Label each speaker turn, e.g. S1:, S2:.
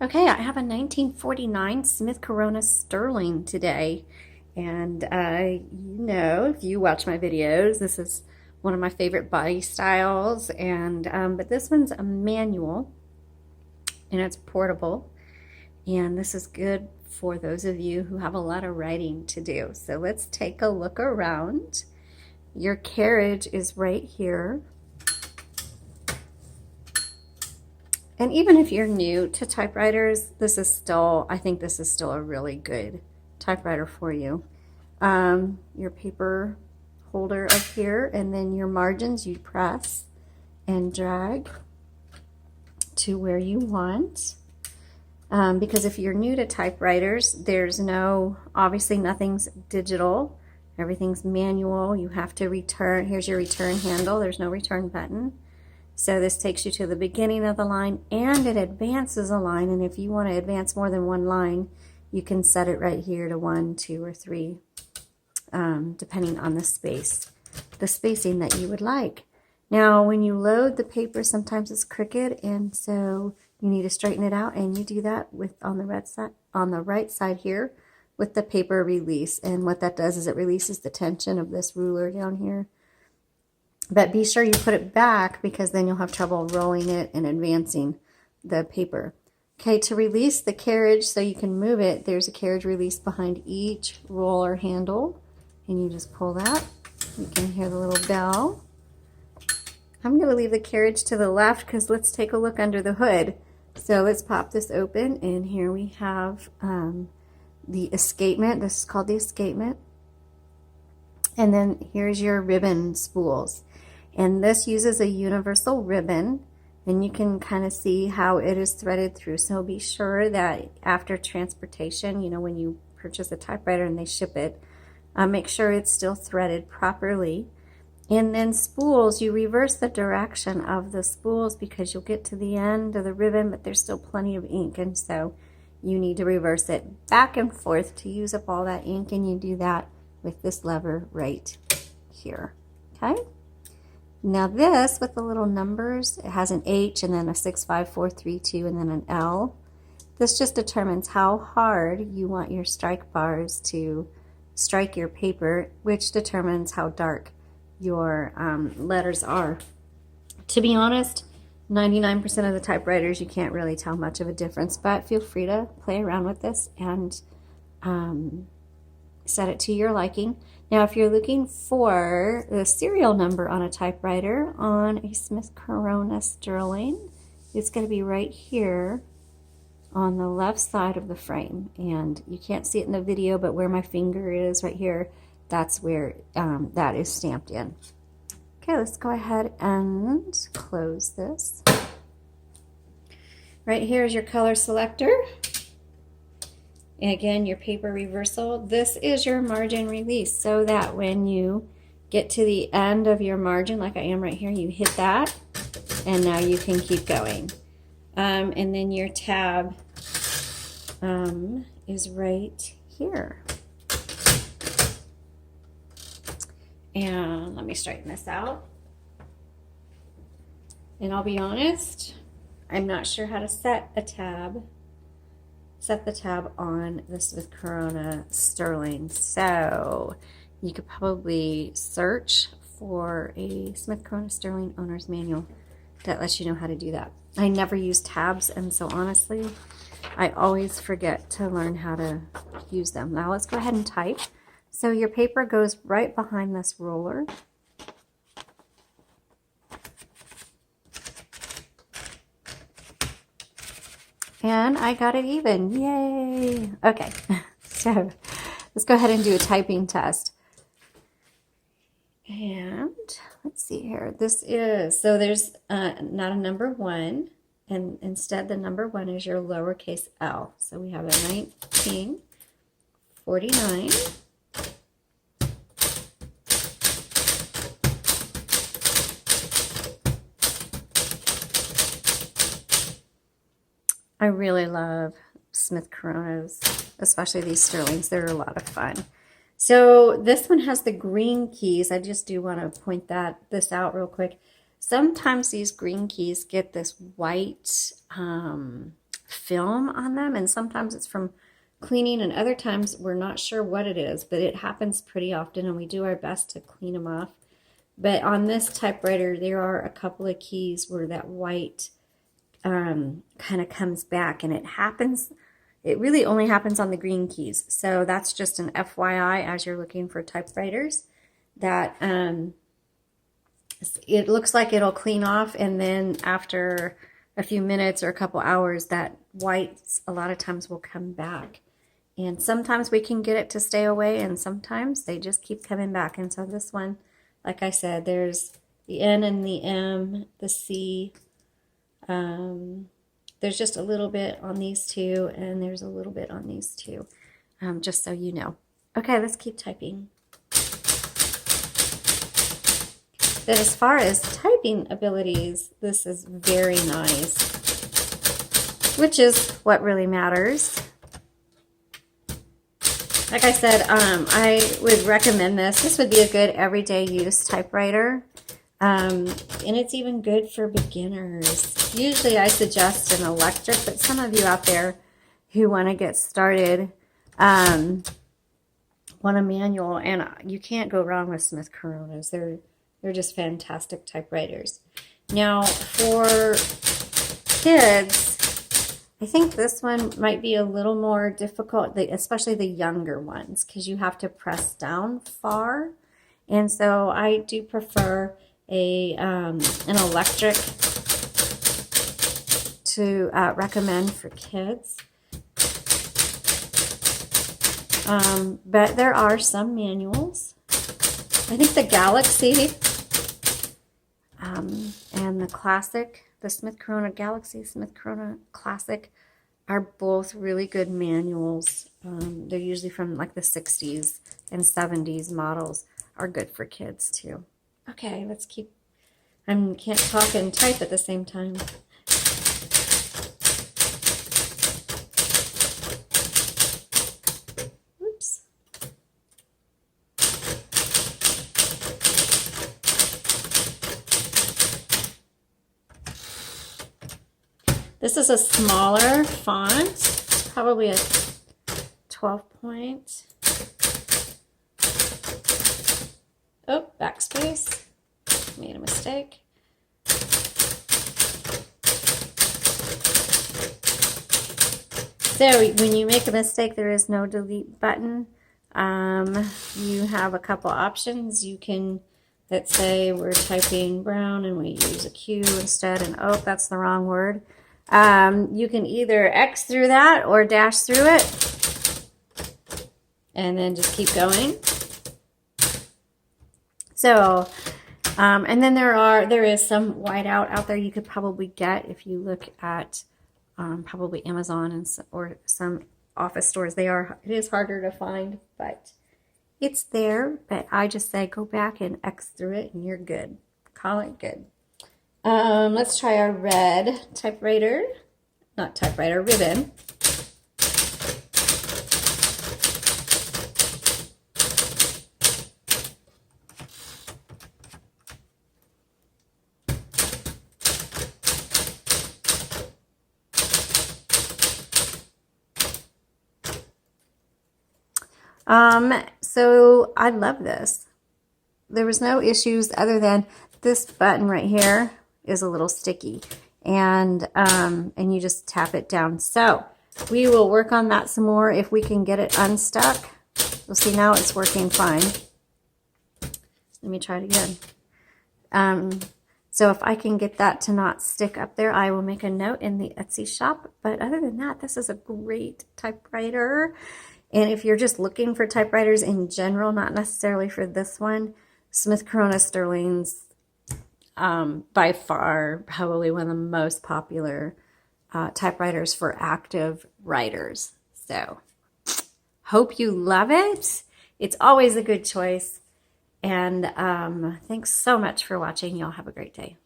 S1: Okay, I have a 1949 Smith Corona Sterling today. And if you watch my videos, this is one of my favorite body styles. But this one's a manual and it's portable. And this is good for those of you who have a lot of writing to do. So let's take a look around. Your carriage is right here. And even if you're new to typewriters, I think this is still a really good typewriter for you. Your paper holder up here, and then your margins you press and drag to where you want. Because if you're new to typewriters, obviously nothing's digital. Everything's manual. You have to return. Here's your return handle. There's no return button. So this takes you to the beginning of the line and it advances a line. And if you want to advance more than one line, you can set it right here to 1, 2, or 3, depending on the spacing that you would like. Now, when you load the paper, sometimes it's crooked, and so you need to straighten it out, and you do that on the right side here with the paper release. And what that does is it releases the tension of this ruler down here. But be sure you put it back, because then you'll have trouble rolling it and advancing the paper. Okay, to release the carriage so you can move it, there's a carriage release behind each roller handle. And you just pull that. You can hear the little bell. I'm going to leave the carriage to the left because let's take a look under the hood. So let's pop this open, and here we have the escapement. This is called the escapement. And then here's your ribbon spools. And this uses a universal ribbon, and you can kind of see how it is threaded through. So be sure that after transportation, when you purchase a typewriter and they ship it, make sure it's still threaded properly. And then spools, you reverse the direction of the spools because you'll get to the end of the ribbon, but there's still plenty of ink, and so you need to reverse it back and forth to use up all that ink, and you do that with this lever right here. Okay? Now this, with the little numbers, it has an H and then a 6, 5, 4, 3, 2, and then an L. This just determines how hard you want your strike bars to strike your paper, which determines how dark your letters are. To be honest, 99% of the typewriters, you can't really tell much of a difference, but feel free to play around with this and set it to your liking. Now, if you're looking for the serial number on a typewriter on a Smith Corona Sterling, it's going to be right here on the left side of the frame. And you can't see it in the video, but where my finger is right here, that's where that is stamped in. Okay, let's go ahead and close this. Right here is your color selector. And again, your paper reversal. This is your margin release, so that when you get to the end of your margin, like I am right here, you hit that, and now you can keep going. And then your tab is right here. And let me straighten this out. And I'll be honest, I'm not sure how to set the tab on the Smith Corona Sterling. So you could probably search for a Smith Corona Sterling owner's manual that lets you know how to do that. I never use tabs, and so honestly, I always forget to learn how to use them. Now let's go ahead and type. So your paper goes right behind this roller. And I got it even. Yay! Okay, so let's go ahead and do a typing test. And let's see here. So there's not a number 1, and instead the number 1 is your lowercase l. So we have a 1949. I really love Smith Coronas, especially these Sterlings. They're a lot of fun. So this one has the green keys. I just do want to point this out real quick. Sometimes these green keys get this white film on them, and sometimes it's from cleaning, and other times we're not sure what it is, but it happens pretty often, and we do our best to clean them off. But on this typewriter, there are a couple of keys where that white kind of comes back, and it really only happens on the green keys. So that's just an FYI as you're looking for typewriters, that it looks like it'll clean off, and then after a few minutes or a couple hours, that white a lot of times will come back. And sometimes we can get it to stay away, and sometimes they just keep coming back. And so this one, like I said, there's the N and the M, the C. There's just a little bit on these two, and there's a little bit on these two, just so you know. Okay, let's keep typing. But as far as typing abilities, this is very nice, which is what really matters. Like I said, I would recommend this. This would be a good everyday use typewriter. And it's even good for beginners. Usually I suggest an electric, but some of you out there who want to get started want a manual, and you can't go wrong with Smith Coronas. They're just fantastic typewriters. Now for kids, I think this one might be a little more difficult, especially the younger ones, because you have to press down far. And so I do prefer an electric to recommend for kids. But there are some manuals. I think the Galaxy and the Classic, the Smith Corona Galaxy, Smith Corona Classic, are both really good manuals. They're usually from like the 60s and 70s models, are good for kids too. Okay, let's keep, I can't talk and type at the same time. Oops. This is a smaller font, probably a 12 point. Oh, backspace. Made a mistake. So when you make a mistake, there is no delete button. You have a couple options. You can, let's say we're typing brown and we use a Q instead, and oh, that's the wrong word. You can either X through that or dash through it and then just keep going. So, and then there is some whiteout out there you could probably get if you look at probably Amazon or some office stores. It is harder to find, but it's there. But I just say go back and X through it and you're good. Call it good. Let's try our red typewriter, not typewriter, ribbon. So I love this. There was no issues other than this button right here is a little sticky, and you just tap it down. So we will work on that some more if we can get it unstuck. You'll see now it's working fine. Let me try it again. So if I can get that to not stick up there, I will make a note in the Etsy shop. But other than that, this is a great typewriter. And if you're just looking for typewriters in general, not necessarily for this one, Smith Corona Sterling's by far probably one of the most popular typewriters for active writers. So hope you love it. It's always a good choice. And thanks so much for watching. Y'all have a great day.